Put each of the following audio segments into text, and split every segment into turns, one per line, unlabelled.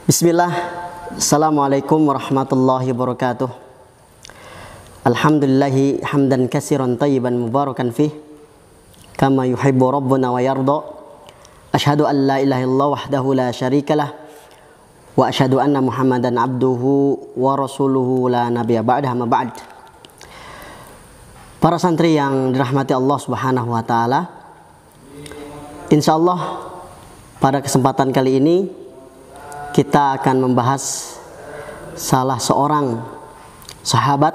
Bismillah. Assalamualaikum warahmatullahi wabarakatuh. Alhamdulillahi hamdan katsiran tayyiban mubarakan fih kama yuhibbu rabbuna wa yarda. Asyhadu an la ilaha illallah wahdahu la syarikalah wa asyhadu anna Muhammadan abduhu wa rasuluhu la nabiyya ba'dahu ma ba'd. Para santri yang dirahmati Allah Subhanahu wa taala, insyaallah pada kesempatan kali ini kita akan membahas salah seorang sahabat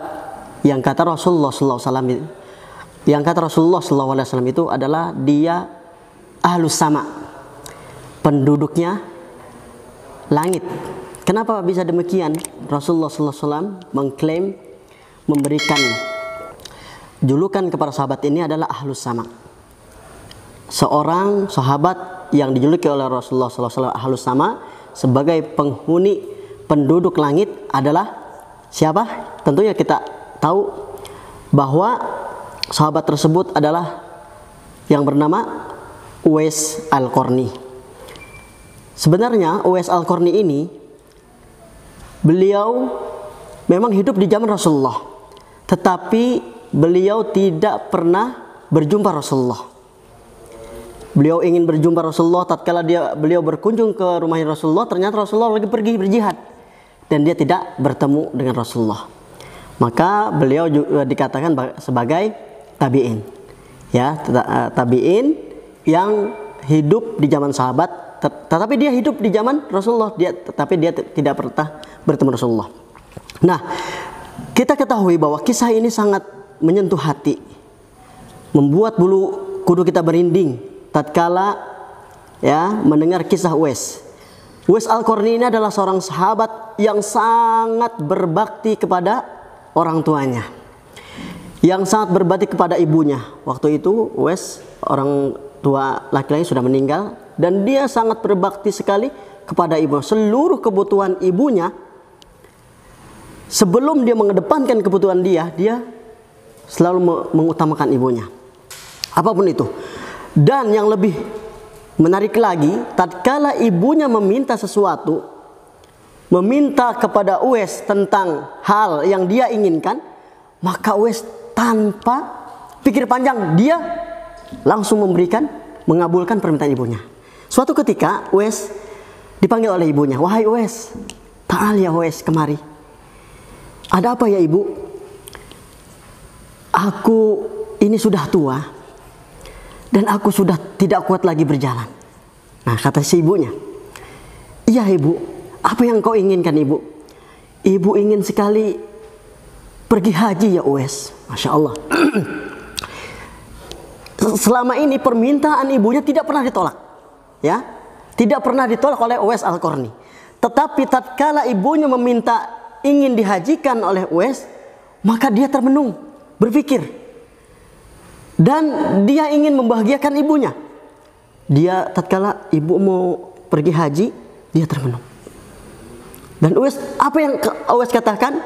yang kata Rasulullah SAW, itu adalah dia ahlus sama, penduduknya langit. Kenapa bisa demikian? Rasulullah SAW mengklaim, memberikan julukan kepada sahabat ini adalah ahlus sama. Seorang sahabat yang dijuluki oleh Rasulullah SAW ahlus sama sebagai penghuni penduduk langit adalah siapa? Tentunya kita tahu bahwa sahabat tersebut adalah yang bernama Uwais Al-Qarni. Sebenarnya Uwais Al-Qarni ini beliau memang hidup di zaman Rasulullah, tetapi beliau tidak pernah berjumpa Rasulullah. Beliau ingin berjumpa Rasulullah, tatkala beliau berkunjung ke rumahnya Rasulullah, ternyata Rasulullah lagi pergi berjihad dan dia tidak bertemu dengan Rasulullah. Maka beliau juga dikatakan sebagai tabi'in, ya, tabi'in yang hidup di zaman sahabat, tetapi dia hidup di zaman Rasulullah, tetapi dia tidak pernah bertemu Rasulullah. Nah, kita ketahui bahwa kisah ini sangat menyentuh hati, membuat bulu kuduk kita berinding tatkala ya mendengar kisah Uwais. Uwais Al-Qarni ini adalah seorang sahabat yang sangat berbakti kepada orang tuanya, yang sangat berbakti kepada ibunya. Waktu itu Uwais, orang tua laki-laki sudah meninggal, dan dia sangat berbakti sekali kepada ibunya. Seluruh kebutuhan ibunya, sebelum dia mengedepankan kebutuhan dia selalu mengutamakan ibunya, apapun itu. Dan yang lebih menarik lagi, tatkala ibunya meminta sesuatu, meminta kepada Uwais tentang hal yang dia inginkan, maka Uwais tanpa pikir panjang dia langsung mengabulkan permintaan ibunya. Suatu ketika Uwais dipanggil oleh ibunya, "Wahai Uwais, ta'al ya Uwais, kemari. Ada apa ya ibu? Aku ini sudah tua dan aku sudah tidak kuat lagi berjalan." Nah, kata si ibunya, "Iya ibu, apa yang kau inginkan ibu?" "Ibu ingin sekali pergi haji ya Uwais." Masya Allah. Selama ini permintaan ibunya tidak pernah ditolak, ya, tidak pernah ditolak oleh Uwais Al-Qarni. Tetapi tatkala ibunya meminta ingin dihajikan oleh Uwais, maka dia termenung, berpikir, dan dia ingin membahagiakan ibunya. Dia tatkala ibu mau pergi haji, dia termenung. Dan Uwais, apa yang Uwais katakan?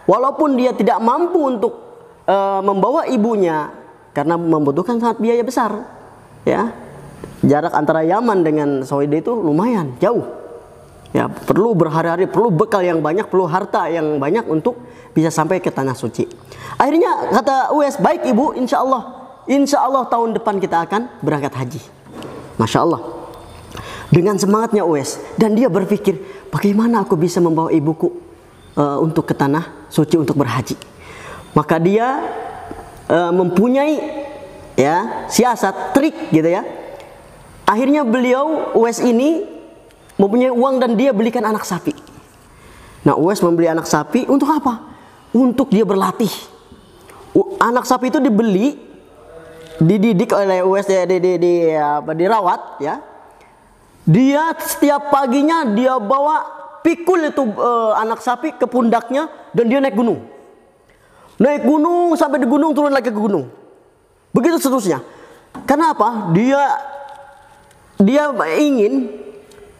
Walaupun dia tidak mampu untuk membawa ibunya, karena membutuhkan sangat biaya besar, ya, jarak antara Yaman dengan Saudi itu lumayan jauh, ya, perlu berhari-hari, perlu bekal yang banyak, perlu harta yang banyak untuk bisa sampai ke tanah suci. Akhirnya kata Uwais, "Baik ibu, insya Allah tahun depan kita akan berangkat haji." Masya Allah. Dengan semangatnya Uwais, dan dia berpikir, bagaimana aku bisa membawa ibuku untuk ke tanah suci untuk berhaji. Maka dia mempunyai, ya, siasat, trik gitu ya. Akhirnya Uwais ini mempunyai uang dan dia belikan anak sapi. Nah, Uwais membeli anak sapi untuk apa? Untuk dia berlatih. Anak sapi itu dididik oleh Uwais, dirawat, ya. Dia setiap paginya dia bawa pikul itu anak sapi ke pundaknya, dan dia naik gunung sampai di gunung, turun lagi ke gunung, begitu seterusnya. Kenapa? Dia ingin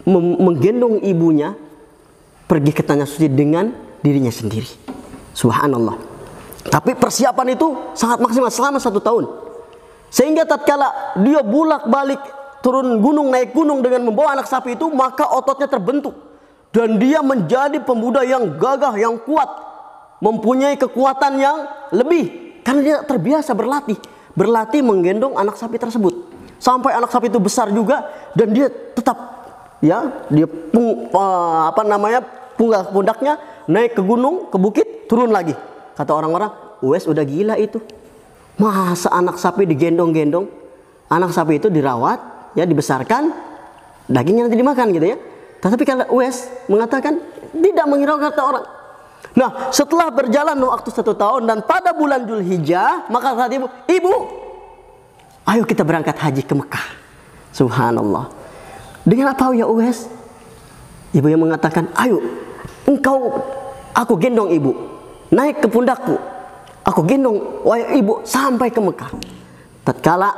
menggendong ibunya pergi ke tanah suci dengan dirinya sendiri. Subhanallah. Tapi persiapan itu sangat maksimal selama 1 tahun. Sehingga tatkala dia bolak-balik turun gunung, naik gunung dengan membawa anak sapi itu, maka ototnya terbentuk dan dia menjadi pemuda yang gagah, yang kuat, mempunyai kekuatan yang lebih karena dia terbiasa berlatih menggendong anak sapi tersebut sampai anak sapi itu besar juga, dan dia tetap pundaknya naik ke gunung, ke bukit, turun lagi. Kata orang-orang, Uwais udah gila itu. Masa anak sapi digendong-gendong, anak sapi itu dirawat, dibesarkan, dagingnya nanti dimakan gitu ya. Tetapi kalau Uwais mengatakan tidak menghiraukan kata orang. Nah, setelah berjalan waktu 1 tahun dan pada bulan Dzulhijjah, maka saat ibu, ayo kita berangkat haji ke Mekah. Subhanallah. Dengan apa ya Uwais? Ibu yang mengatakan, ayo aku gendong ibu, naik ke pundakku, aku gendong ibu sampai ke Mekah. Tatkala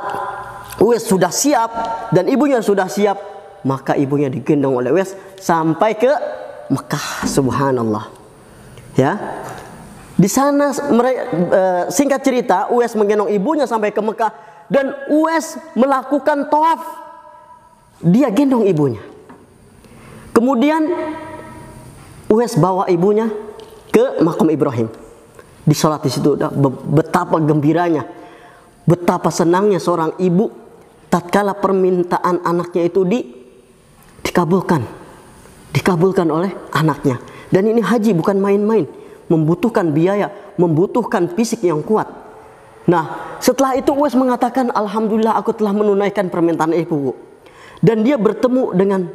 Uwais sudah siap dan ibunya sudah siap, maka ibunya digendong oleh Uwais sampai ke Mekah. Subhanallah. Ya, di sana singkat cerita, Uwais menggendong ibunya sampai ke Mekah dan Uwais melakukan tawaf. Dia gendong ibunya. Kemudian Uwais bawa ibunya ke makam Ibrahim. Disolat di situ. Betapa gembiranya, betapa senangnya seorang ibu tatkala permintaan anaknya itu dikabulkan oleh anaknya. Dan ini haji bukan main-main, membutuhkan biaya, membutuhkan fisik yang kuat. Nah, setelah itu Uwais mengatakan, alhamdulillah aku telah menunaikan permintaan ibuku. Dan dia bertemu dengan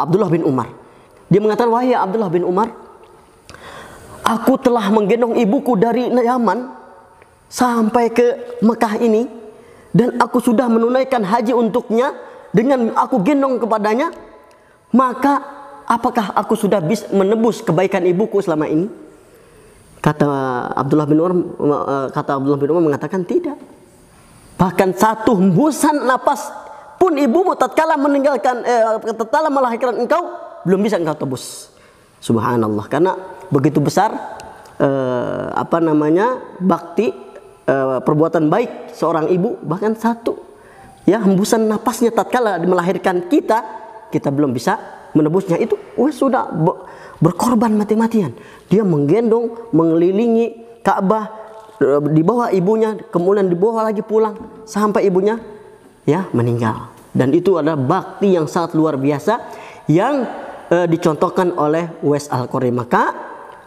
Abdullah bin Umar. Dia mengatakan, wahai Abdullah bin Umar, aku telah menggendong ibuku dari Yaman sampai ke Mekah ini, dan aku sudah menunaikan haji untuknya dengan aku gendong kepadanya. Maka apakah aku sudah bisa menebus kebaikan ibuku selama ini? Kata Abdullah bin Umar mengatakan tidak. Bahkan satu hembusan napas pun ibumu tatkala tatkala melahirkan engkau belum bisa engkau tebus. Subhanallah. Karena begitu besar bakti perbuatan baik seorang ibu, bahkan satu hembusan napasnya tatkala melahirkan kita belum bisa menebusnya. Itu sudah berkorban mati-matian. Dia menggendong, mengelilingi Ka'bah, dibawa ibunya, kemudian dibawa lagi pulang sampai ibunya meninggal. Dan itu adalah bakti yang sangat luar biasa yang dicontohkan oleh Uwais Al-Qarni. Maka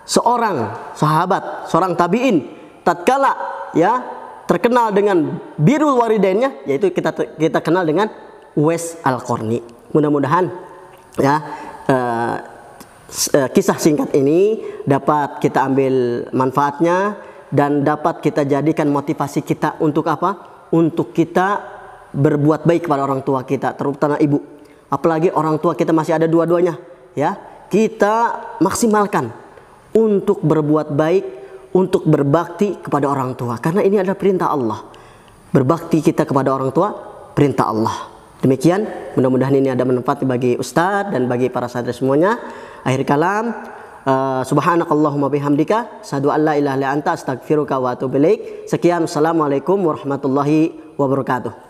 seorang sahabat, seorang tabi'in tatkala terkenal dengan birrul walidainnya, yaitu kita kenal dengan Uwais Al-Qarni. Mudah-mudahan kisah singkat ini dapat kita ambil manfaatnya dan dapat kita jadikan motivasi kita untuk apa? Untuk kita berbuat baik kepada orang tua kita, terutama ibu. Apalagi orang tua kita masih ada dua-duanya, kita maksimalkan untuk berbuat baik, untuk berbakti kepada orang tua, karena ini adalah perintah Allah. Berbakti kita kepada orang tua perintah Allah. Demikian, mudah-mudahan ini ada manfaat bagi Ustadz dan bagi para santri semuanya. Akhir kalam, subhanakallahumma bihamdika, asyhadu an la ilaha illa anta, astaghfiruka wa atubu ilaik. Sekian, assalamualaikum warahmatullahi wabarakatuh.